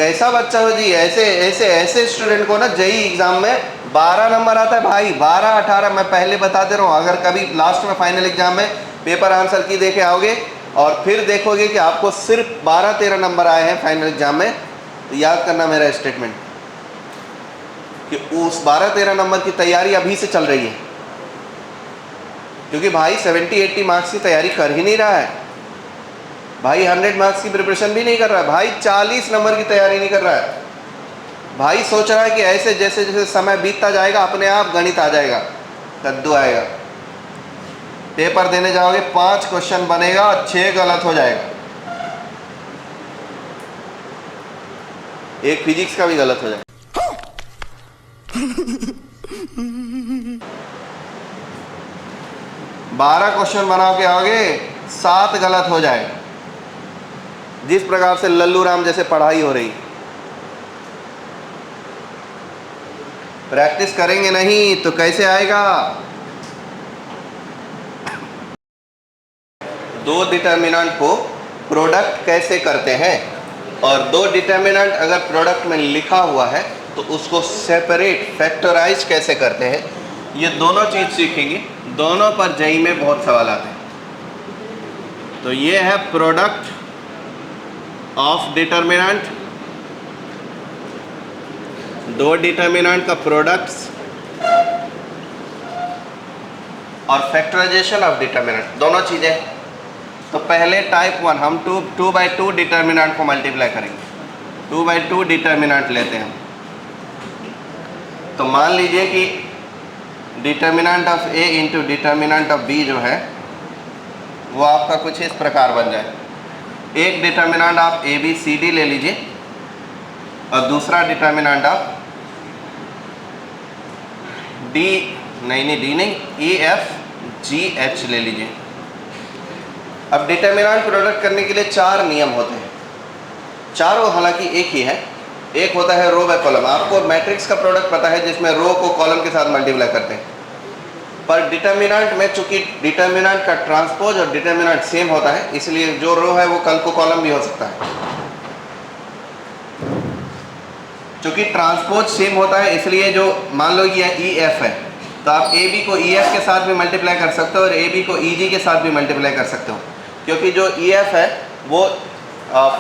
कैसा बच्चा हो जी, ऐसे ऐसे ऐसे स्टूडेंट को ना जेई एग्जाम में 12 नंबर आता है भाई, 12-18। मैं पहले बता दे रहा हूँ, अगर कभी लास्ट में फाइनल एग्जाम में पेपर आंसर की देके आओगे और फिर देखोगे कि आपको सिर्फ 12-13 नंबर आए हैं फाइनल एग्जाम में, तो याद करना मेरा स्टेटमेंट कि उस 12-13 नंबर की तैयारी अभी से चल रही है। क्योंकि भाई 70-80 मार्क्स की तैयारी कर ही नहीं रहा है भाई, 100 मार्क्स की प्रिपरेशन भी नहीं कर रहा है भाई, 40 नंबर की तैयारी नहीं कर रहा है भाई। सोच रहा है कि ऐसे जैसे जैसे समय बीतता जाएगा अपने आप गणित आ जाएगा, कद्दू आएगा। पेपर देने जाओगे 5 क्वेश्चन बनेगा और 6 गलत हो जाएगा, एक फिजिक्स का भी गलत हो जाएगा। 12 क्वेश्चन बना के आओगे 7 गलत हो जाएगा, जिस प्रकार से लल्लू राम जैसे पढ़ाई हो रही। प्रैक्टिस करेंगे नहीं तो कैसे आएगा। 2 डिटर्मिनेंट को प्रोडक्ट कैसे करते हैं, और 2 डिटर्मिनेंट अगर प्रोडक्ट में लिखा हुआ है तो उसको सेपरेट फैक्टराइज कैसे करते हैं, ये दोनों चीज़ सीखेंगे। दोनों पर जेईई में बहुत सवाल आते हैं। तो ये है प्रोडक्ट ऑफ डिटर्मिनेंट, 2 डिटर्मिनेंट का प्रोडक्ट्स, और फैक्टराइजेशन ऑफ डिटर्मिनेंट, दोनों चीज़ें। तो पहले टाइप 1 हम 2 डिटर्मिनेंट को मल्टीप्लाई करेंगे। 2 डिटर्मिनेंट लेते हैं। तो मान लीजिए कि determinant of A into determinant of B जो है वो आपका कुछ इस प्रकार बन जाए। एक डिटर्मिनेंट आप ए बी सी डी ले लीजिए और दूसरा डिटर्मिनेंट आप डी नहीं ई एफ जी एच ले लीजिए। अब डिटर्मिनेंट प्रोडक्ट करने के लिए 4 नियम होते हैं, चारों हालांकि एक ही है। एक होता है रो बाय कॉलम, आपको मैट्रिक्स का प्रोडक्ट पता है जिसमें रो को कॉलम के साथ मल्टीप्लाई करते हैं। पर डिटर्मिनेंट में चूंकि डिटर्मिनेंट का ट्रांसपोज और डिटर्मिनेंट सेम होता है, इसलिए जो रो है वो कल को कॉलम भी हो सकता है। चूंकि ट्रांसपोज सेम होता है इसलिए जो मान लो ये ई एफ है तो आप ए बी को ई एफ के साथ भी मल्टीप्लाई कर सकते हो और ए बी को ई जी के साथ भी मल्टीप्लाई कर सकते हो। क्योंकि जो ई एफ है वो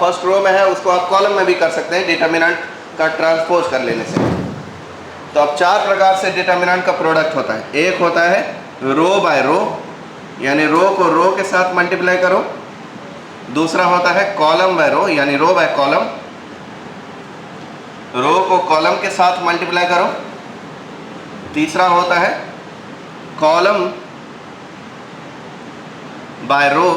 फर्स्ट रो में है, उसको आप कॉलम में भी कर सकते हैं डिटर्मिनेंट का ट्रांसपोज कर लेने से। तो अब 4 प्रकार से डिटर्मिनेंट का प्रोडक्ट होता है। एक होता है रो बाय रो, यानी रो को रो के साथ मल्टीप्लाई करो। दूसरा होता है कॉलम बाय रो, यानी रो बाय कॉलम, रो को कॉलम के साथ मल्टीप्लाई करो। तीसरा होता है कॉलम बाय रो,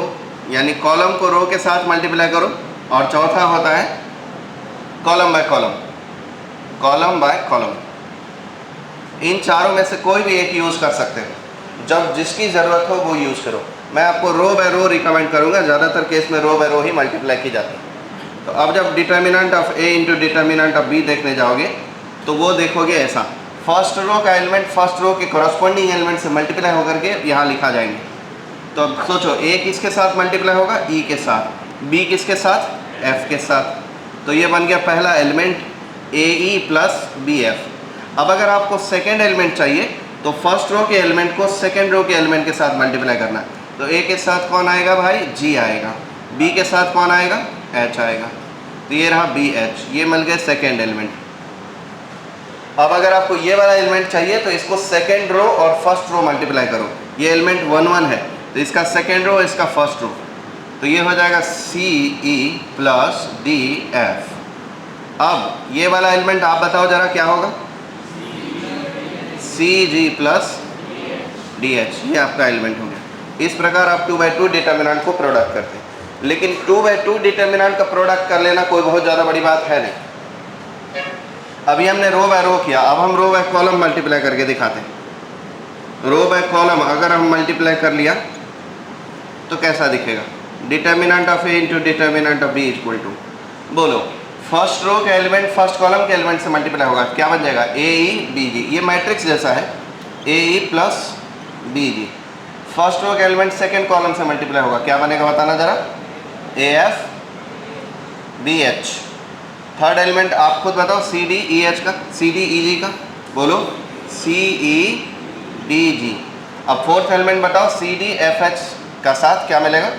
यानी कॉलम को रो के साथ मल्टीप्लाई करो। और चौथा होता है column by column, column by column. इन चारों में से कोई भी एक यूज़ कर सकते हो, जब जिसकी ज़रूरत हो वो यूज़ करो। मैं आपको रो बाय रो रिकमेंड करूँगा, ज़्यादातर केस में रो बाय रो ही मल्टीप्लाई की जाती है। तो अब जब determinant of A into determinant of B देखने जाओगे तो वो देखोगे ऐसा, फर्स्ट रो का एलिमेंट फर्स्ट रो के कॉरस्पॉन्डिंग एलिमेंट से मल्टीप्लाई होकर के यहाँ लिखा जाएंगे। तो अब सोचो, ए किसके साथ मल्टीप्लाई होगा, ई के साथ, बी किसके साथ, एफ के साथ। तो ये बन गया पहला एलिमेंट ए ई प्लस बी एफ। अब अगर आपको सेकेंड एलिमेंट चाहिए तो फर्स्ट रो के एलिमेंट को सेकेंड रो के एलिमेंट के साथ मल्टीप्लाई करना है। तो ए के साथ कौन आएगा भाई, जी आएगा। बी के साथ कौन आएगा, एच आएगा। तो ये रहा बी एच, ये मिल गए सेकेंड एलिमेंट। अब अगर आपको ये वाला एलिमेंट चाहिए तो इसको सेकेंड रो और फर्स्ट रो मल्टीप्लाई करो। ये एलिमेंट 1 1 है तो इसका सेकेंड रो, इसका फर्स्ट रो, तो ये हो जाएगा सी ई प्लस डी एफ। अब ये वाला एलिमेंट आप बताओ जरा क्या होगा, सी जी प्लस डी एच, ये आपका एलिमेंट हो गया। इस प्रकार आप 2 डिटर्मिनेंट को प्रोडक्ट करते हैं। लेकिन 2 डिटर्मिनेंट का प्रोडक्ट कर लेना कोई बहुत ज़्यादा बड़ी बात है नहीं। अभी हमने रो बाय रो किया, अब हम रो बाय कॉलम मल्टीप्लाई करके दिखाते हैं। रो बाय कॉलम अगर हम मल्टीप्लाई कर लिया तो कैसा दिखेगा, determinant of A into determinant of B equal to, बोलो, फर्स्ट रो के एलिमेंट फर्स्ट कॉलम के एलिमेंट से मल्टीप्लाई होगा, क्या बन जाएगा, ए ई बी जी। ये मैट्रिक्स जैसा है, A E plus B G. First row के एलिमेंट सेकेंड कॉलम से मल्टीप्लाई होगा, क्या बनेगा बताना जरा, A F B H. Third element आप खुद बताओ, सी डी ई एच का, सी डी ई जी का, बोलो सी ई डी जी। अब फोर्थ एलिमेंट बताओ, सी डी एफ एच का साथ क्या मिलेगा,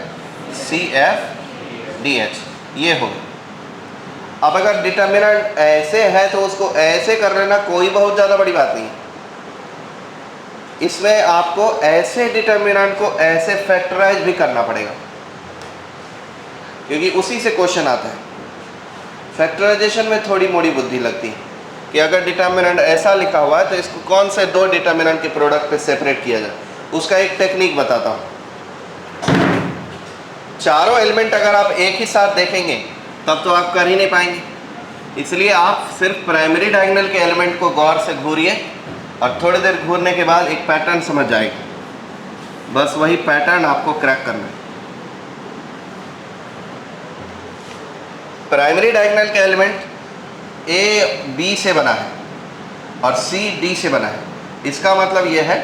सी एफ डी एच। ये हो। अब अगर डिटर्मिनेंट ऐसे है तो उसको ऐसे कर लेना, कोई बहुत ज़्यादा बड़ी बात नहीं है। इसमें आपको ऐसे डिटर्मिनेंट को ऐसे फैक्टराइज भी करना पड़ेगा, क्योंकि उसी से क्वेश्चन आता है। फैक्टराइजेशन में थोड़ी मोड़ी बुद्धि लगती है कि अगर डिटर्मिनेंट ऐसा लिखा हुआ है तो इसको कौन से दो डिटर्मिनेंट के प्रोडक्ट पे सेपरेट किया जाए। उसका एक टेक्निक बताता हूँ। चारों एलिमेंट अगर आप एक ही साथ देखेंगे तब तो आप कर ही नहीं पाएंगे, इसलिए आप सिर्फ प्राइमरी डायगोनल के एलिमेंट को गौर से घूरिए और थोड़ी देर घूरने के बाद एक पैटर्न समझ जाएगा। बस वही पैटर्न आपको क्रैक करना है। प्राइमरी डायगोनल का एलिमेंट ए बी से बना है और सी डी से बना है। इसका मतलब यह है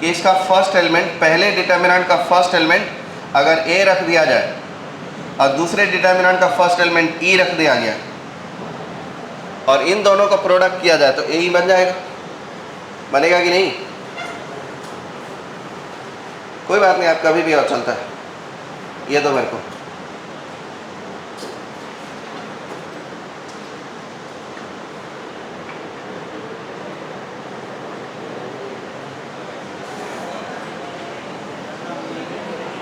कि इसका फर्स्ट एलिमेंट, पहले डिटर्मिनेंट का फर्स्ट एलिमेंट अगर ए रख दिया जाए और दूसरे डिटर्मिनेंट का फर्स्ट एलिमेंट ई रख दिया गया और इन दोनों का प्रोडक्ट किया जाए तो ए ही बन जाएगा। बनेगा कि नहीं? कोई बात नहीं, आप कभी भी और चलता है। ये दो मेरे को।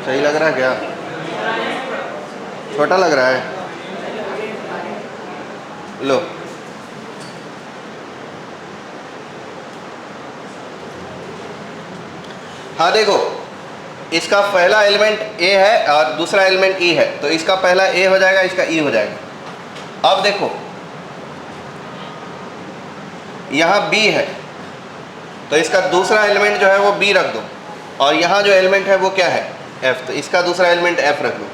सही लग रहा है क्या? छोटा लग रहा है? लो, हाँ देखो, इसका पहला एलिमेंट ए है और दूसरा एलिमेंट ई है, तो इसका पहला ए हो जाएगा, इसका ई हो जाएगा। अब देखो, यहाँ बी है तो इसका दूसरा एलिमेंट जो है वो बी रख दो, और यहाँ जो एलिमेंट है वो क्या है, एफ, तो इसका दूसरा एलिमेंट एफ रख दो।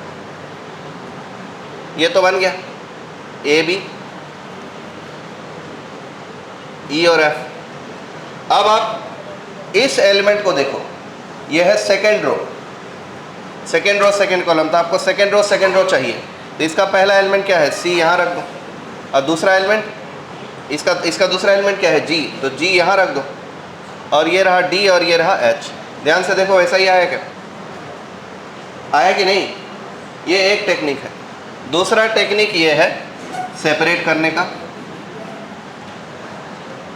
ये तो बन गया ए बी ई और एफ। अब आप इस एलिमेंट को देखो, ये है second row, second row second column, तो आपको सेकेंड रो चाहिए, तो इसका पहला एलिमेंट क्या है, सी, यहाँ रख दो, और दूसरा एलिमेंट इसका दूसरा एलिमेंट क्या है, जी, तो जी यहाँ रख दो, और ये रहा डी और ये रहा एच। ध्यान से देखो, ऐसा ही आया क्या, आया कि नहीं? ये एक टेक्निक है। दूसरा टेक्निक ये है सेपरेट करने का,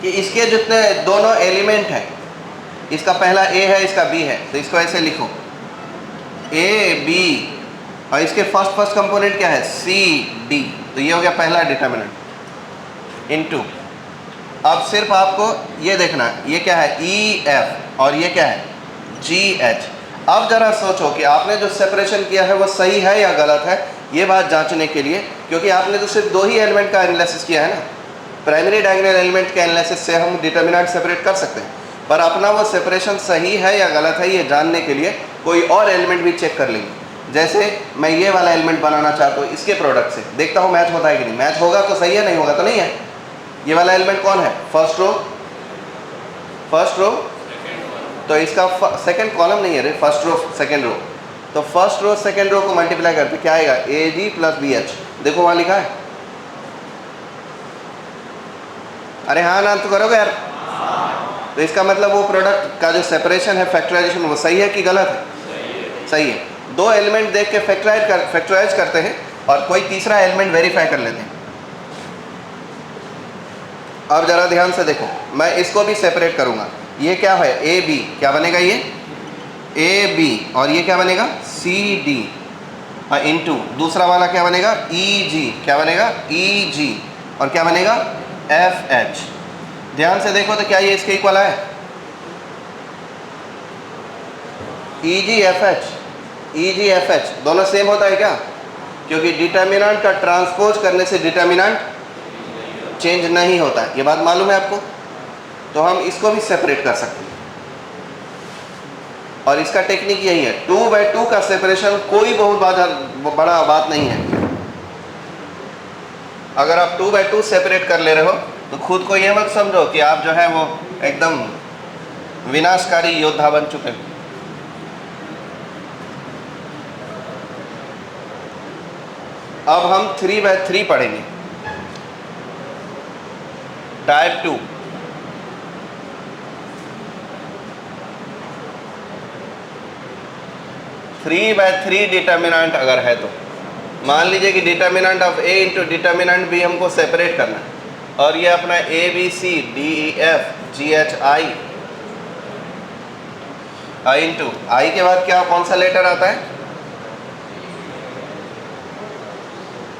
कि इसके जितने दोनों एलिमेंट हैं, इसका पहला ए है, इसका बी है, तो इसको ऐसे लिखो ए बी, और इसके फर्स्ट कंपोनेंट क्या है, सी डी, तो ये हो गया पहला डिटर्मिनेंट इनटू। अब सिर्फ आपको ये देखना, ये क्या है, ई एफ, और ये क्या है, जी एच। अब जरा सोचो कि आपने जो सेपरेशन किया है वो सही है या गलत है, ये बात जांचने के लिए, क्योंकि आपने तो सिर्फ दो ही एलिमेंट का एनालिसिस किया है ना। प्राइमरी डायगोनल एलिमेंट के एनालिसिस से हम डिटर्मिनेंट सेपरेट कर सकते हैं, पर अपना वो सेपरेशन सही है या गलत है ये जानने के लिए कोई और एलिमेंट भी चेक कर लेंगे। जैसे मैं ये वाला एलिमेंट बनाना चाहता हूँ, इसके प्रोडक्ट से देखता हूँ मैच होता है कि नहीं, मैच होगा तो सही है, नहीं होगा तो नहीं है। ये वाला एलिमेंट कौन है, फर्स्ट रो, तो इसका सेकंड कॉलम नहीं है रे, फर्स्ट रो सेकंड रो, तो फर्स्ट रो सेकंड रो को मल्टीप्लाई करते क्या आएगा, ए जी प्लस बी एच। देखो वहाँ लिखा है, अरे हाँ ना तो करोगे यार। तो इसका मतलब वो प्रोडक्ट का जो सेपरेशन है, फैक्टराइजेशन, वो सही है कि गलत है? सही है। दो एलिमेंट देख के फैक्टराइज करते हैं और कोई तीसरा एलिमेंट वेरीफाई कर लेते हैं। अब ज़रा ध्यान से देखो, मैं इसको भी सेपरेट करूँगा। ये क्या है, ए बी, क्या बनेगा ये ए बी, और ये क्या बनेगा सी डी, और इनटू दूसरा वाला क्या बनेगा ई जी, क्या बनेगा ई जी, और क्या बनेगा एफ एच। ध्यान से देखो तो क्या ये इसके इक्वल है, ई जी एफ एच दोनों सेम होता है क्या? क्योंकि डिटर्मिनेंट का ट्रांसपोज करने से डिटर्मिनेंट चेंज नहीं होता है, ये बात मालूम है आपको? तो हम इसको भी सेपरेट कर सकते हैं, और इसका टेक्निक यही है। 2/2 का सेपरेशन कोई बहुत बड़ा बात नहीं है। अगर आप 2/2 सेपरेट कर ले रहे हो तो खुद को ये मत समझो कि आप जो है वो एकदम विनाशकारी योद्धा बन चुके हैं। अब हम 3/3 पढ़ेंगे। टाइप 2 3/3 डिटर्मिनेंट अगर है तो मान लीजिए कि determinant of A into determinant B हमको सेपरेट करना है, और ये अपना A B C D E F G H I into I के बाद क्या कौन सा लेटर आता है,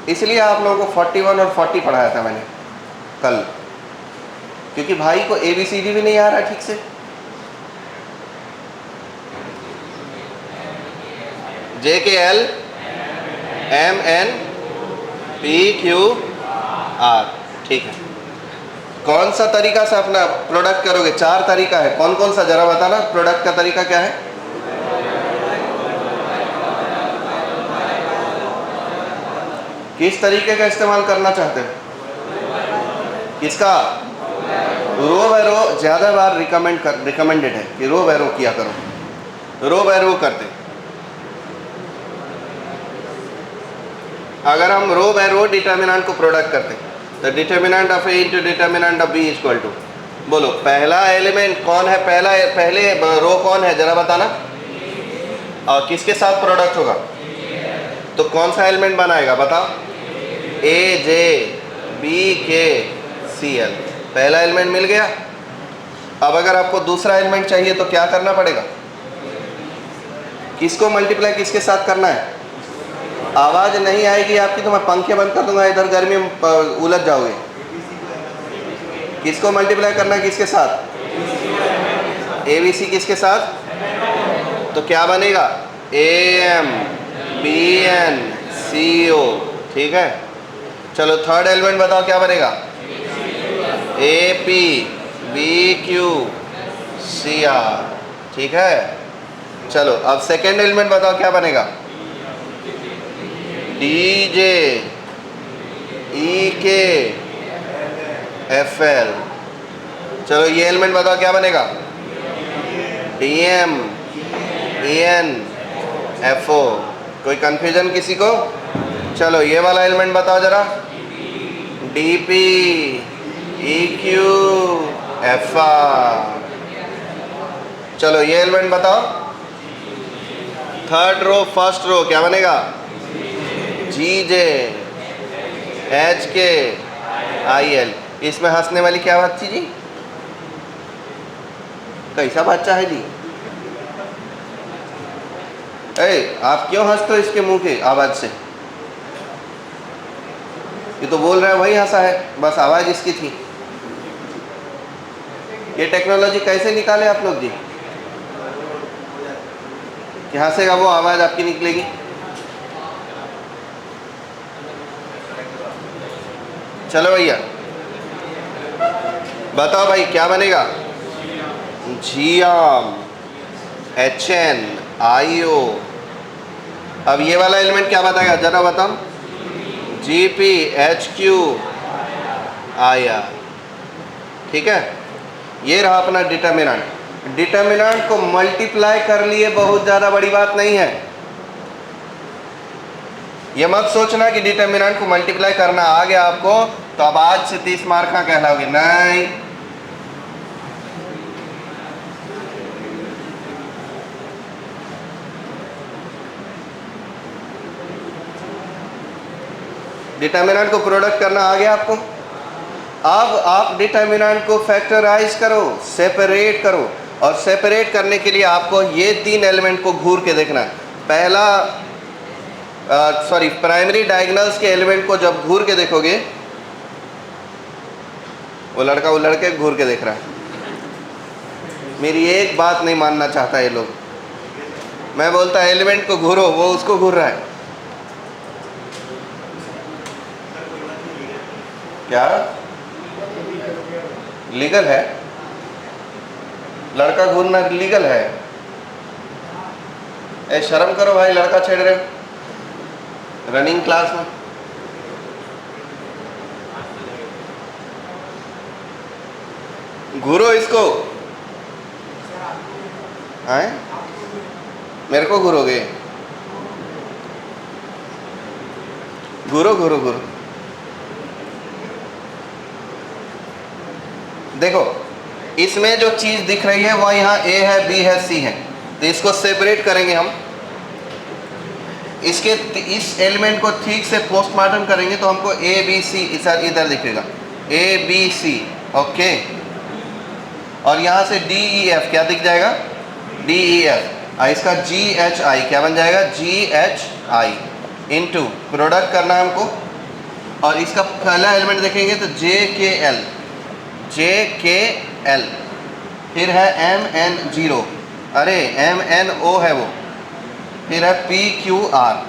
इसलिए आप लोगों को 41 और 40 पढ़ाया था मैंने कल, क्योंकि भाई को ए बी सी डी भी नहीं आ रहा ठीक से। J K L M N P Q R, ठीक है। कौन सा तरीका से अपना प्रोडक्ट करोगे? 4 तरीका है, कौन कौन सा जरा बताना। प्रोडक्ट का तरीका क्या है? किस तरीके का इस्तेमाल करना चाहते हो? किसका? रो बाय रो ज़्यादा बार रिकमेंडेड है कि रो बाय रो किया करो, रो बाय रो करते। अगर हम रो बाय रो डिटर्मिनेंट को प्रोडक्ट करते तो determinant of A into determinant of B equal to, बोलो पहला एलिमेंट कौन है, पहले रो कौन है जरा बताना, और किसके साथ प्रोडक्ट होगा, तो कौन सा एलिमेंट बनाएगा बताओ? ए जे बी के सी एल, पहला एलिमेंट मिल गया। अब अगर आपको दूसरा एलिमेंट चाहिए तो क्या करना पड़ेगा? किसको मल्टीप्लाई किसके साथ करना है? आवाज़ नहीं आएगी आपकी तो मैं पंखे बंद कर दूंगा, इधर गर्मी में उलझ जाओगे। किसको मल्टीप्लाई करना है किसके साथ? ए बी सी किसके साथ? तो क्या बनेगा? A M B N C O, ठीक है। चलो थर्ड एलिमेंट बताओ क्या बनेगा? A P B Q C R, ठीक है। चलो अब सेकेंड एलिमेंट बताओ क्या बनेगा? डी जे ई के एफ एल। चलो ये एलिमेंट बताओ क्या बनेगा? D M E N F O. कोई कंफ्यूजन किसी को? चलो ये वाला एलिमेंट बताओ जरा, D P E Q F R. चलो ये एलिमेंट बताओ, थर्ड रो फर्स्ट रो क्या बनेगा? जी जे एच के आई एल। इसमें हंसने वाली क्या बात थी जी? कैसा बच्चा है जी? आप क्यों हंसते हो इसके मुंह की आवाज़ से? ये तो बोल रहा है वही हंसा है, बस आवाज़ इसकी थी। ये टेक्नोलॉजी कैसे निकाले आप लोग जी कि हंसेगा वो आवाज़ आपकी निकलेगी? चलो भैया बताओ भाई क्या बनेगा? जियाम एच एन आई ओ। अब ये वाला एलिमेंट क्या बताएगा जरा बताओ? G P H Q I R, ठीक है। ये रहा अपना डिटर्मिनेंट। डिटर्मिनेंट को मल्टीप्लाई कर लिए बहुत ज़्यादा बड़ी बात नहीं है। ये मत सोचना कि डिटर्मिनेंट को मल्टीप्लाई करना आ गया आपको तो अब आज से 30 मार्क का कहलाओगे, नहीं। डिटर्मिनेंट को प्रोडक्ट करना आ गया आपको। अब आप डिटर्मिनेंट को फैक्टराइज करो, सेपरेट करो, और सेपरेट करने के लिए आपको ये 3 एलिमेंट को घूर के देखना है। पहला प्राइमरी डायगोनल्स के एलिमेंट को जब घूर के देखोगे, वो लड़के घूर के देख रहा है। मेरी एक बात नहीं मानना चाहता ये लोग। मैं बोलता एलिमेंट को घूरो, वो उसको घूर रहा है। क्या लीगल है? लड़का घूरना लीगल है? ए शर्म करो भाई, लड़का छेड़ रहे हो रनिंग क्लास में। घूरो इसको। आए मेरे को घूरोगे? घूरो घूरो घूरो। देखो इसमें जो चीज़ दिख रही है वो यहाँ ए है, बी है, सी है, तो इसको सेपरेट करेंगे हम। इसके इस एलिमेंट को ठीक से पोस्टमार्टम करेंगे तो हमको ए बी सी इधर दिखेगा, ए बी सी, ओके। और यहाँ से डी ई एफ क्या दिख जाएगा, डी ई एफ। इसका जी एच आई क्या बन जाएगा, जी एच आई इंटू प्रोडक्ट करना है हमको। और इसका पहला एलिमेंट देखेंगे तो जे के एल, जे के एल, फिर है एम एन जीरो, अरे एम एन ओ है वो, फिर है पी क्यू आर।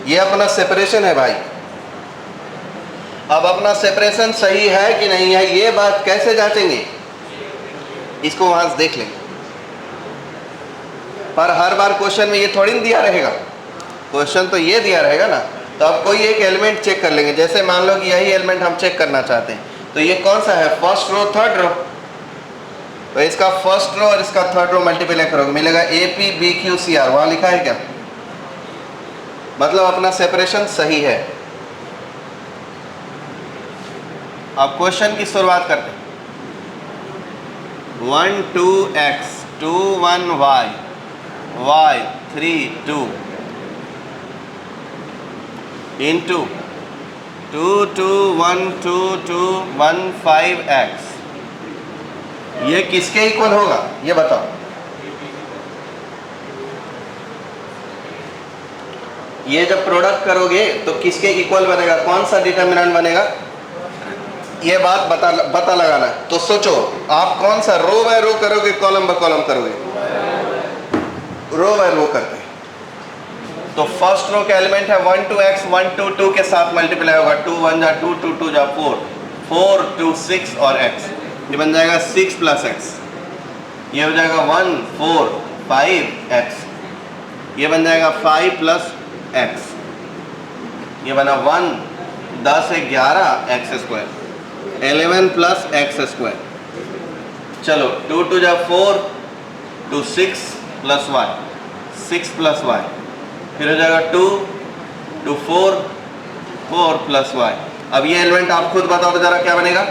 ये अपना सेपरेशन है भाई। अब अपना सेपरेशन सही है कि नहीं है ये बात कैसे जांचेंगे, इसको वहां से देख लेंगे। पर हर बार क्वेश्चन में ये थोड़ी ना दिया रहेगा, क्वेश्चन तो ये दिया रहेगा ना। तो अब कोई एक एलिमेंट चेक कर लेंगे, जैसे मान लो कि यही एलिमेंट हम चेक करना चाहते हैं, तो ये कौन सा है, फर्स्ट रो थर्ड रो। तो इसका फर्स्ट रो और इसका थर्ड रो मल्टीप्लाई करोगे, मिलेगा A P B Q C R. वहां लिखा है क्या, मतलब अपना सेपरेशन सही है। अब क्वेश्चन की शुरुआत करते हैं। 1 2 x 2 1 y y 3 2 into 2 2 1 2 2 1 5 x। ये किसके इक्वल होगा ये बताओ। ये जब प्रोडक्ट करोगे तो किसके इक्वल बनेगा, कौन सा डिटर्मिनेंट बनेगा, ये बात बता लगाना। तो सोचो आप कौन सा रो बाय रो करोगे, कॉलम बाय कॉलम करोगे, रो बाय रो करते हैं। तो फर्स्ट रो का एलिमेंट है 1 2 x 1 2 2 के साथ मल्टीप्लाई होगा, 2 1 जा 2 2 2 जा 4 4 2 6 और x, ये बन जाएगा 6 प्लस x। ये हो जाएगा 1 4 5 x, ये बन जाएगा 5 प्लस x, ये बना 1 10 11 x square 11 plus x square. चलो 2 2 जा 4 2 6 प्लस वाई 6 प्लस वाई, फिर हो जाएगा 2 2 4 4 प्लस वाई। अब ये एलिमेंट आप खुद बताओ तो जरा क्या बनेगा,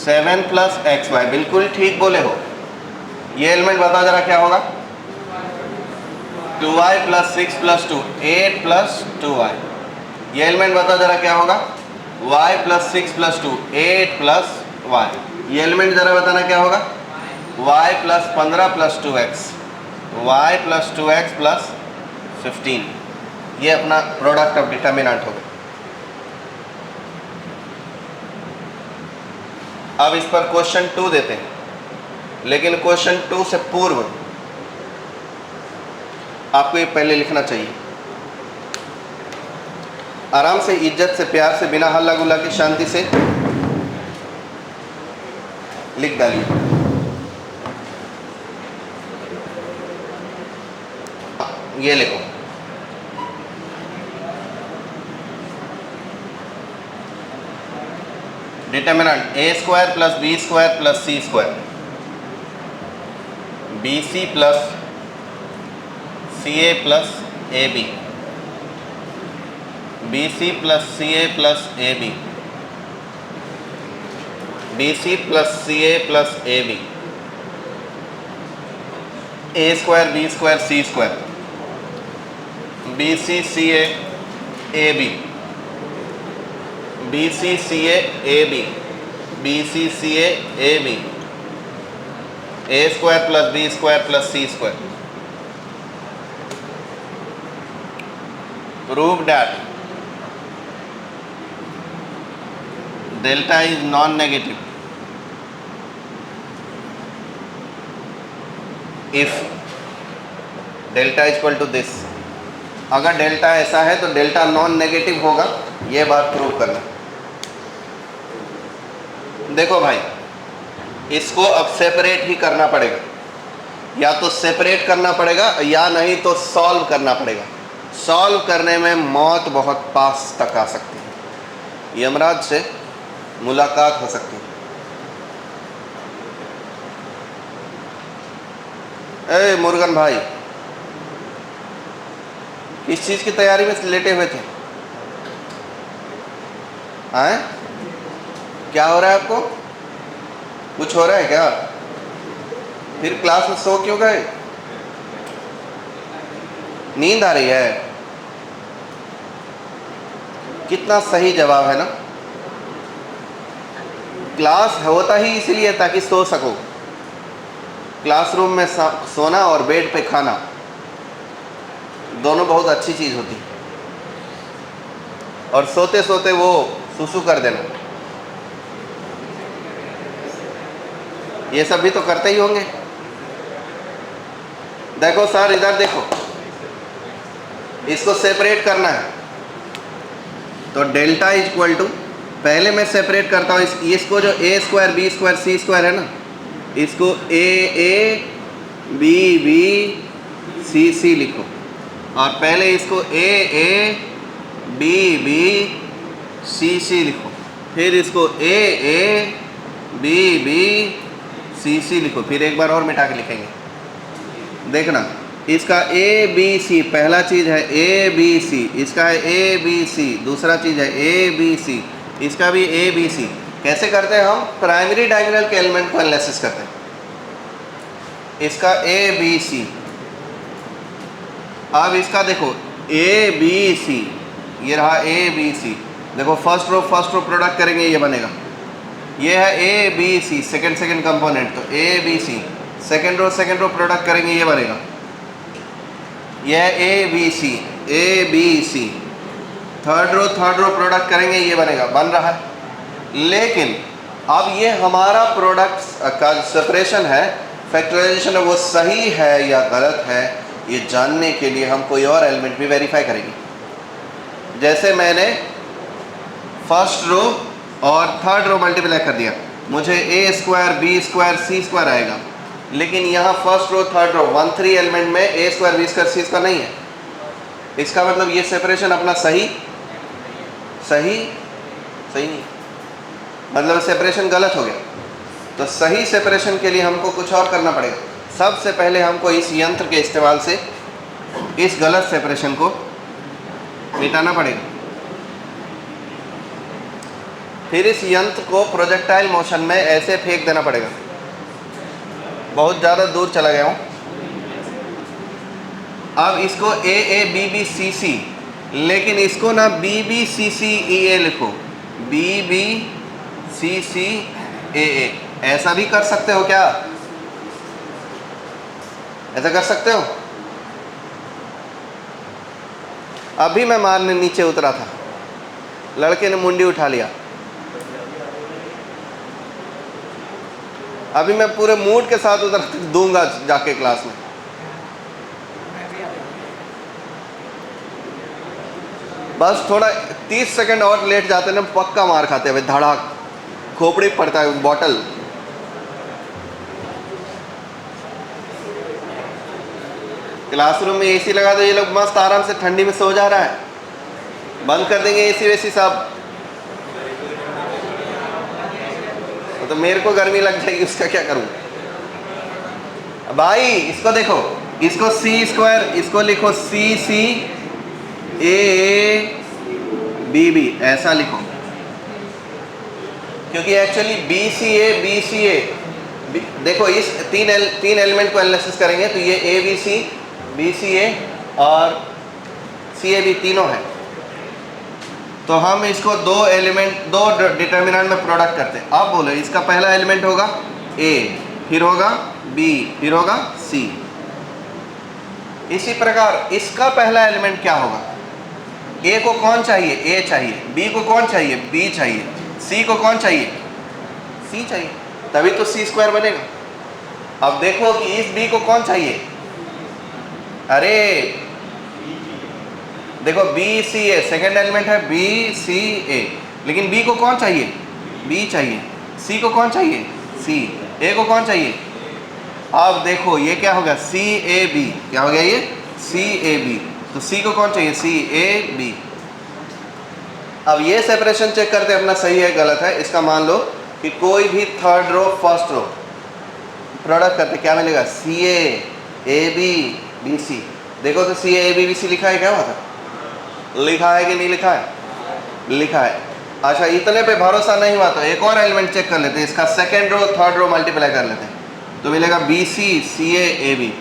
7 प्लस एक्स वाई, बिल्कुल ठीक बोले हो। ये एलिमेंट बताओ जरा क्या होगा, 2y plus 6 plus 2 8 plus 2y। ये एलिमेंट बताओ जरा क्या होगा, y plus 6 plus 2 8 plus y। ये एलिमेंट जरा बताना क्या होगा, y plus 15 plus 2x, y plus 2x plus 15। ये अपना प्रोडक्ट ऑफ डिटर्मिनेंट होगा। अब इस पर क्वेश्चन 2 देते हैं, लेकिन क्वेश्चन 2 से पूर्व आपको ये पहले लिखना चाहिए। आराम से, इज्जत से, प्यार से, बिना हल्ला गुल्ला की, शांति से लिख डालिए। ये लिखो, determinant A square plus B square plus C square, B C plus C A plus A B, B C plus C A plus A B, B C plus C A plus A B, A square B square C square, B C C A A B, B C C A B, B C C A B, A square plus B square plus C square. Prove that delta is non-negative if delta is equal to this। अगर delta ऐसा है तो delta non negative होगा, ये बात prove करना। देखो भाई, इसको अब सेपरेट ही करना पड़ेगा, या तो सेपरेट करना पड़ेगा या नहीं तो सॉल्व करना पड़ेगा। सॉल्व करने में मौत बहुत पास तक आ सकती है, यमराज से मुलाकात हो सकती है। ए मुर्गन भाई, किस चीज़ की तैयारी में लेटे हुए थे? आए? क्या हो रहा है आपको? कुछ हो रहा है क्या? फिर क्लास में सो क्यों गए? नींद आ रही है? कितना सही जवाब है ना। क्लास होता ही इसलिए ताकि सो सको। क्लासरूम में सोना और बेड पे खाना दोनों बहुत अच्छी चीज़ होती है। और सोते सोते वो सुसु कर देना, ये सब भी तो करते ही होंगे। देखो सर, इधर देखो, इसको सेपरेट करना है तो डेल्टा इज इक्वल टू, पहले मैं सेपरेट करता हूँ इसको, जो ए square B square C square है ना, इसको ए ए बी बी सी सी लिखो। और पहले इसको ए ए बी बी सी सी लिखो, फिर इसको ए ए बी बी सी सी लिखो, फिर एक बार और मिटा के लिखेंगे। देखना, इसका ए बी सी पहला चीज़ है ए बी सी, इसका है ए बी सी, दूसरा चीज़ है ए बी सी, इसका भी ए बी सी। कैसे करते हैं हम? प्राइमरी डायगोनल के एलिमेंट को एनालिसिस करते हैं। इसका ए बी सी, अब इसका देखो ए बी सी, ये रहा ए बी सी। देखो फर्स्ट रो प्रोडक्ट करेंगे ये बनेगा, ये है A B C second component, तो A B C. Second row product करेंगे ये बनेगा, यह है A B C. Third row product करेंगे ये बनेगा, बन रहा है। लेकिन अब ये हमारा प्रोडक्ट का सेपरेशन है, फैक्टराइजेशन है, वो सही है या गलत है, ये जानने के लिए हम कोई और एलिमेंट भी वेरीफाई करेंगे। जैसे मैंने फर्स्ट रो और थर्ड रो मल्टीप्लाई कर दिया, मुझे A square B square C square आएगा। लेकिन यहाँ first row third row 1 3 element में A square B square C square नहीं है। इसका मतलब ये सेपरेशन अपना सही नहीं, मतलब सेपरेशन गलत हो गया। तो सही सेपरेशन के लिए हमको कुछ और करना पड़ेगा। सबसे पहले हमको इस यंत्र के इस्तेमाल से इस गलत सेपरेशन को मिटाना पड़ेगा। फिर इस यंत्र को प्रोजेक्टाइल मोशन में ऐसे फेंक देना पड़ेगा। बहुत ज़्यादा दूर चला गया हूँ। अब इसको ए ए बी बी सी सी, लेकिन इसको ना बी बी सी सी ई ए लिखो, B B C C A ए। ऐसा भी कर सकते हो क्या? ऐसा कर सकते हो? अभी मैं मारने नीचे उतरा था, लड़के ने मुंडी उठा लिया। अभी मैं पूरे मूड के साथ उधर दूंगा जाके क्लास में। बस थोड़ा 30 सेकंड और लेट जाते ना, पक्का मार खाते हैं, धड़ाक खोपड़ी पड़ता है बॉटल। क्लासरूम में एसी लगा दो, ये लोग मस्त आराम से ठंडी में सो जा रहा है। बंद कर देंगे एसी वेसी सब, तो मेरे को गर्मी लग जाएगी, उसका क्या करूं भाई? इसको देखो, इसको सी स्क्वायर, इसको लिखो सी C A A B B, ऐसा लिखो, क्योंकि एक्चुअली बी सी ए देखो, इस तीन एलिमेंट को एनालिसिस करेंगे तो ये ए बी सी बी सी ए और सी ए बी तीनों है। तो हम इसको दो डिटर्मिनेंट में प्रोडक्ट करते हैं। अब बोलो, इसका पहला एलिमेंट होगा ए, फिर होगा बी, फिर होगा सी। इसी प्रकार इसका पहला एलिमेंट क्या होगा? ए को कौन चाहिए? ए चाहिए। बी को कौन चाहिए? बी चाहिए। सी को कौन चाहिए? सी चाहिए, तभी तो सी स्क्वायर बनेगा। अब देखो कि इस बी को कौन चाहिए? अरे देखो, बी सी ए सेकेंड एलिमेंट है, बी सी ए, लेकिन बी को कौन चाहिए? बी चाहिए। सी को कौन चाहिए? सी। ए को कौन चाहिए? अब देखो ये क्या होगा? सी ए बी। क्या हो गया ये? सी ए बी। तो सी को कौन चाहिए? सी ए बी। अब ये सेपरेशन चेक करते अपना सही है गलत है। इसका मान लो कि कोई भी third row first row product करते, क्या मिलेगा? C A B B C. देखो तो सी ए बी बी सी लिखा है क्या? वहाँ लिखा है कि नहीं लिखा है? लिखा है। अच्छा, इतने पे भरोसा नहीं हुआ तो एक और एलिमेंट चेक कर लेते हैं, इसका second row third row multiply कर लेते हैं तो मिलेगा B C C A B.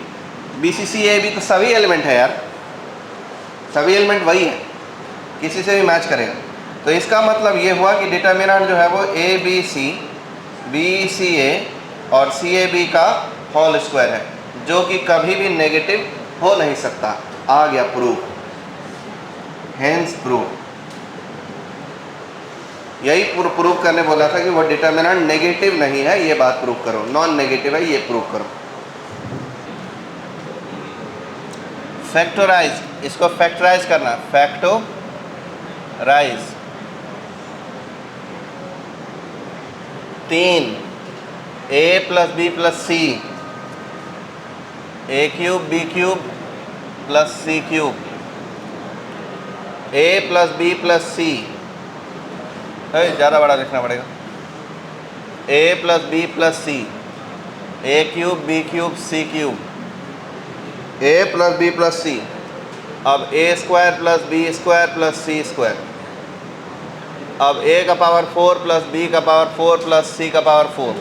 B C C A B तो सभी एलिमेंट है यार, सभी एलिमेंट वही है, किसी से भी मैच करेगा। तो इसका मतलब ये हुआ कि डिटर्मिनेंट जो है वो ए बी सी ए और सी ए बी का होल स्क्वायर है, जो कि कभी भी नेगेटिव हो नहीं सकता। आ गया प्रूफ, हेंस प्रूफ। यही प्रूफ करने बोला था कि वो डिटर्मिनेंट नेगेटिव नहीं है, ये बात प्रूफ करो, नॉन नेगेटिव है, ये प्रूफ करो। फैक्टराइज, इसको फैक्टराइज करना, factorise 3 a plus b plus C, a cube b cube plus C cube, a plus b plus c, ज़्यादा बड़ा लिखना पड़ेगा, a plus b plus C, a cube b cube c cube, a plus b plus c. अब a square plus B square plus C square, अब a का power 4 plus b का power 4 plus c का power 4,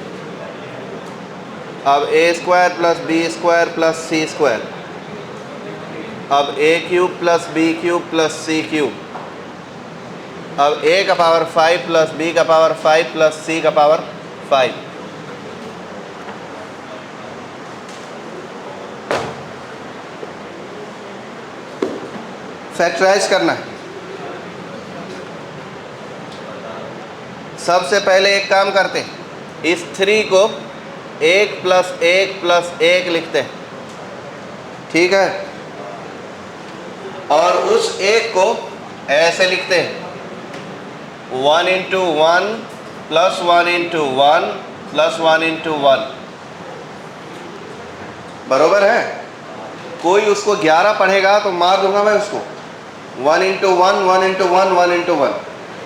अब a square plus B square plus C square, अब a cube plus B cube plus C cube, अब a का power 5 plus b का power 5 plus c का power 5। Factorise करना है। सबसे पहले एक काम करते हैं, इस 3 को 1 प्लस 1 प्लस 1 लिखते हैं, ठीक है, और उस 1 को ऐसे लिखते हैं 1 into 1 plus 1 into 1 plus 1 into 1, बरोबर है। कोई उसको 11 पढ़ेगा तो मार दूंगा मैं उसको, 1 इंटू 1 1 इंटू 1 1 इंटू 1।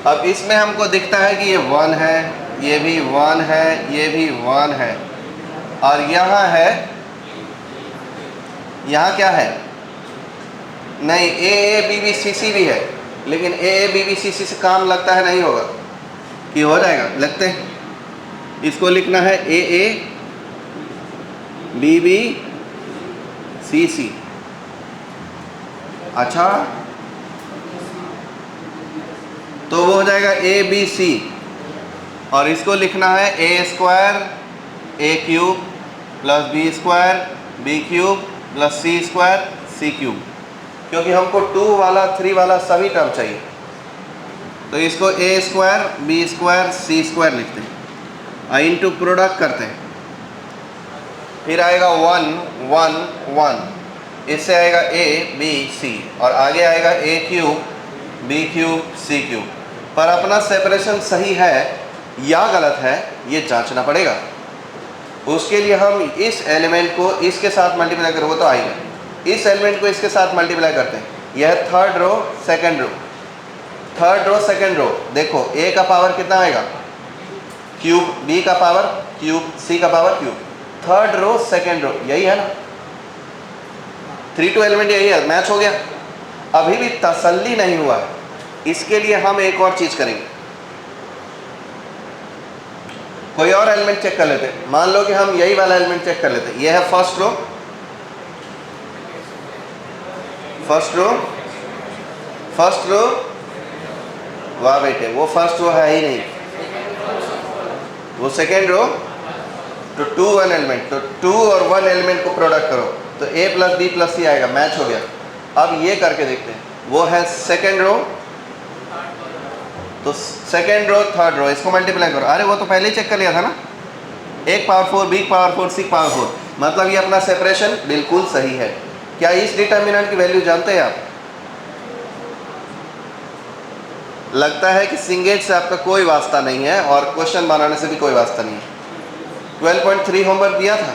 अब इसमें हमको दिखता है कि ये 1 है, ये भी 1 है, ये भी 1 है, और यहाँ है, यहाँ क्या है, नहीं ए बी बी सी सी भी है, लेकिन ए बी बी सी सी से काम लगता है नहीं होगा कि हो जाएगा, लगते हैं। इसको लिखना है ए बी बी सी सी। अच्छा, तो वो हो जाएगा ए बी सी, और इसको लिखना है a square a cube plus B square b cube plus C square c cube, क्योंकि हमको 2 वाला 3 वाला सभी टर्म चाहिए। तो इसको ए square B square C square लिखते हैं, इंटू प्रोडक्ट करते हैं, फिर आएगा 1 1 1, इससे आएगा ए बी सी, और आगे आएगा ए cube b cube c cube. पर अपना सेपरेशन सही है या गलत है ये जांचना पड़ेगा। उसके लिए हम इस एलिमेंट को इसके साथ मल्टीप्लाई करेंगे तो आएगा, इस एलिमेंट को इसके साथ मल्टीप्लाई करते हैं, यह third row second row, third row second row. देखो a का पावर कितना आएगा क्यूब, b का पावर क्यूब, c का power cube, third row second row, यही है ना, 3 2 एलिमेंट यही है, मैच हो गया। अभी भी तसल्ली नहीं हुआ है, इसके लिए हम एक और चीज करेंगे, कोई और एलिमेंट चेक कर लेते हैं। मान लो कि हम यही वाला एलिमेंट चेक कर लेते हैं, यह है first row, first row, first row, वाह बेटे वो फर्स्ट रो है ही नहीं, वो सेकेंड रो, तो 2 1 एलिमेंट, तो 2 और 1 एलिमेंट को प्रोडक्ट करो तो a प्लस बी प्लस सी आएगा, मैच हो गया। अब ये करके देखते हैं, वो है सेकेंड रो, तो सेकेंड रो थर्ड रो, इसको मल्टीप्लाई करो। अरे वो तो पहले ही चेक कर लिया था ना, एक पावर 4 बी पावर 4 सी पावर 4, मतलब ये अपना सेपरेशन बिल्कुल सही है। क्या इस डिटर्मिनेंट की वैल्यू जानते हैं आप? लगता है कि सिंगेट से आपका कोई वास्ता नहीं है और क्वेश्चन बनाने से भी कोई वास्ता नहीं है। 12.3 होमवर्क दिया था,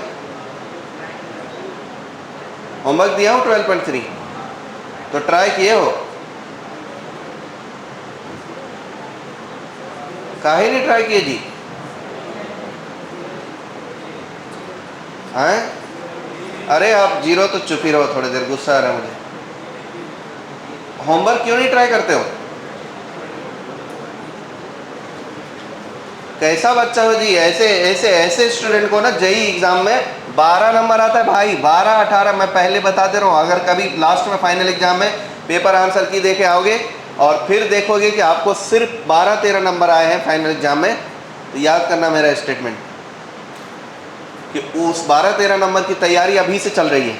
होमवर्क दिया हो 12.3, तो ट्राई किए हो? काहे नहीं ट्राई किए जी? हैं? अरे आप जीरो तो चुप ही रहो, थोड़ी देर गुस्सा आ रहा है मुझे। होमवर्क क्यों नहीं ट्राई करते हो? कैसा बच्चा हो जी, ऐसे ऐसे ऐसे स्टूडेंट को ना जेई एग्जाम में 12 नंबर आता है भाई, 12-18। मैं पहले बता दे रहा हूँ, अगर कभी लास्ट में फाइनल एग्जाम में पेपर आंसर की देके आओगे और फिर देखोगे कि आपको सिर्फ 12-13 नंबर आए हैं फाइनल एग्जाम में, तो याद करना मेरा स्टेटमेंट कि उस 12-13 नंबर की तैयारी अभी से चल रही है।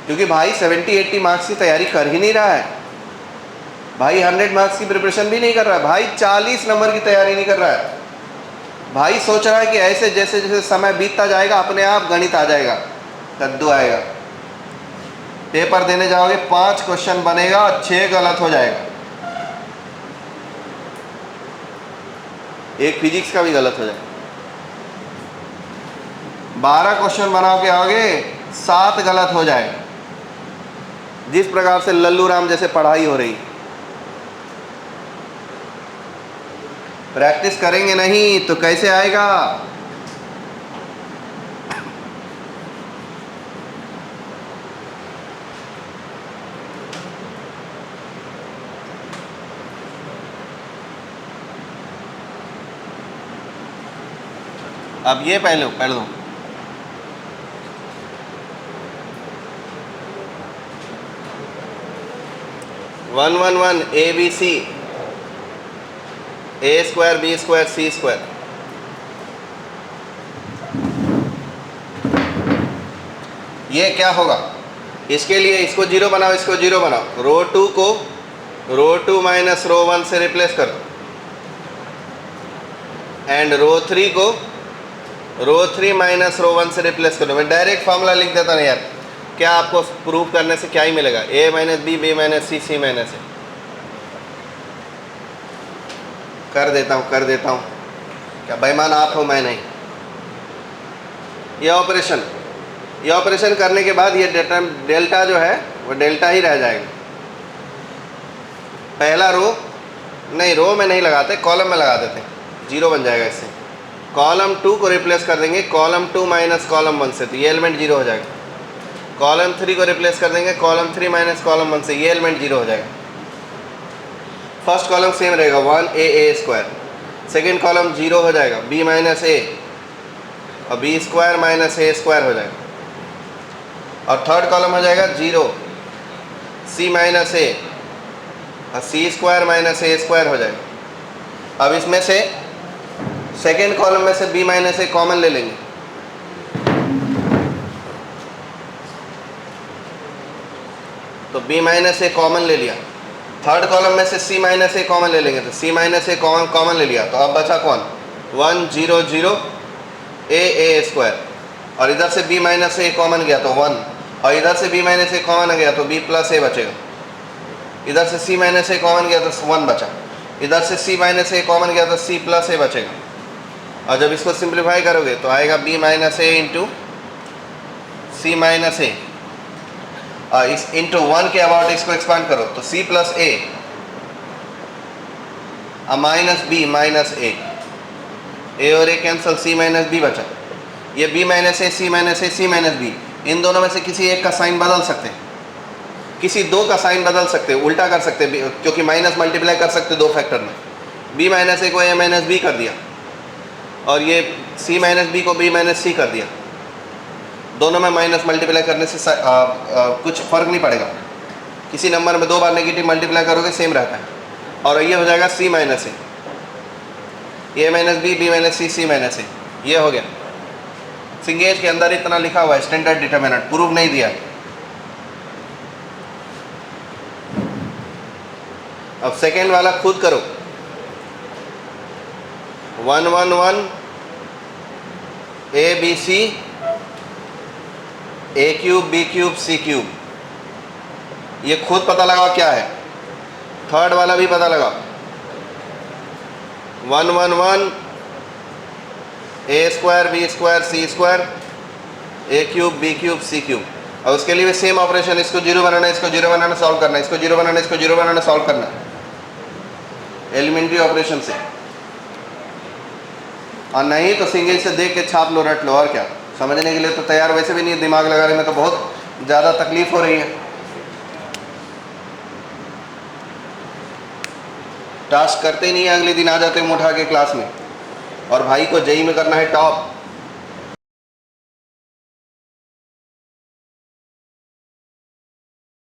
क्योंकि भाई 70-80 मार्क्स की तैयारी कर ही नहीं रहा है भाई, 100 मार्क्स की प्रिपरेशन भी नहीं कर रहा है भाई, 40 नंबर की तैयारी नहीं कर रहा है भाई। सोच रहा है कि ऐसे जैसे जैसे समय बीतता जाएगा अपने आप गणित आ जाएगा, कद्दू आएगा। पेपर देने जाओगे 5 क्वेश्चन बनेगा और 6 गलत हो जाएगा, एक फिजिक्स का भी गलत हो जाएगा। 12 क्वेश्चन बना के आओगे 7 गलत हो जाएगा, जिस प्रकार से लल्लू राम जैसे पढ़ाई हो रही। प्रैक्टिस करेंगे नहीं तो कैसे आएगा। अब ये पढ़ लो 1-1-1 ABC A² B² C²। ये क्या होगा, इसके लिए इसको 0 बनाओ, इसको 0 बनाओ, रो 2 को रो 2 माइनस रो 1 से रिप्लेस कर दो, एंड रो 3 को रो 3 माइनस रो 1 से रिप्लेस कर दो। मैं डायरेक्ट फॉर्मूला लिख देता ना यार, क्या आपको प्रूफ करने से क्या ही मिलेगा, A minus B, B minus C, C minus A. कर देता हूँ, क्या बेईमान आप हो, मैं नहीं। ये ऑपरेशन करने के बाद ये डेल्टा जो है वो डेल्टा ही रह जाएगा। पहला रो नहीं, रो में नहीं लगाते, कॉलम में लगा देते, 0 बन जाएगा इससे। कॉलम 2 को रिप्लेस कर देंगे कॉलम 2 माइनस कॉलम 1 से, तो ये एलिमेंट 0 हो जाएगा। कॉलम 3 को रिप्लेस कर देंगे कॉलम 3 माइनस कॉलम 1 से, ये एलिमेंट 0 हो जाएगा। फर्स्ट कॉलम सेम रहेगा 1a² सेकेंड कॉलम 0 हो जाएगा, b माइनस ए और b² माइनस a² हो जाएगा। और थर्ड कॉलम हो जाएगा 0 c माइनस ए और c² माइनस a² हो जाएगा। अब इसमें से सेकेंड कॉलम में से b माइनस ए कॉमन ले लेंगे, तो b माइनस ए कॉमन ले लिया। थर्ड कॉलम में से c माइनस ए कॉमन ले लेंगे, तो c माइनस ए कॉमन ले लिया, तो अब बचा कौन, 1 0 0 a² और इधर से b माइनस ए कॉमन गया तो 1, और इधर से b माइनस ए कॉमन गया तो b प्लस ए बचेगा। इधर से c माइनस ए कॉमन गया तो 1 बचा, इधर से c माइनस ए कॉमन गया तो c प्लस ए बचेगा। और जब इसको सिंप्लीफाई करोगे तो आएगा b माइनस ए इंटू c माइनस ए, इस इंटू 1 के अबाउट इसको एक्सपांड करो तो c प्लस ए माइनस b माइनस ए और ए कैंसल, c माइनस बी बचा। ये b माइनस ए, c माइनस ए, c माइनस बी, इन दोनों में से किसी एक का साइन बदल सकते हैं, किसी दो का साइन बदल सकते हैं, उल्टा कर सकते हैं, क्योंकि माइनस मल्टीप्लाई कर सकते दो फैक्टर में। b माइनस ए को a माइनस बी कर दिया और ये c माइनस बी को b माइनस सी कर दिया। दोनों में माइनस मल्टीप्लाई करने से कुछ फ़र्क नहीं पड़ेगा, किसी नंबर में 2 बार नेगेटिव मल्टीप्लाई करोगे सेम रहता है। और ये हो जाएगा c माइनस ए माइनस बी माइनस सी माइनस ए, ये हो गया। सिंगेज के अंदर इतना लिखा हुआ है, स्टैंडर्ड डिटर्मिनेंट, प्रूफ नहीं दिया। अब सेकेंड वाला खुद करो, 1 1 1 a b c a³ b³ c³, ये खुद पता लगाओ क्या है। थर्ड वाला भी पता लगाओ, 1 1 1 a² b² c² a³ b³ c³। और उसके लिए भी सेम ऑपरेशन, इसको 0 बनाना, इसको 0 बनाना, सॉल्व करना, इसको 0 बनाना, इसको 0 बनाना, सॉल्व करना, एलिमेंट्री ऑपरेशन से। और नहीं तो सिंगल से देख के छाप लो, रट लो, और क्या। समझने के लिए तो तैयार वैसे भी नहीं है, दिमाग लगाने में तो बहुत ज़्यादा तकलीफ हो रही है। टास्क करते नहीं है, अगले दिन आ जाते हैं उठा के क्लास में। और भाई को जेई में करना है टॉप,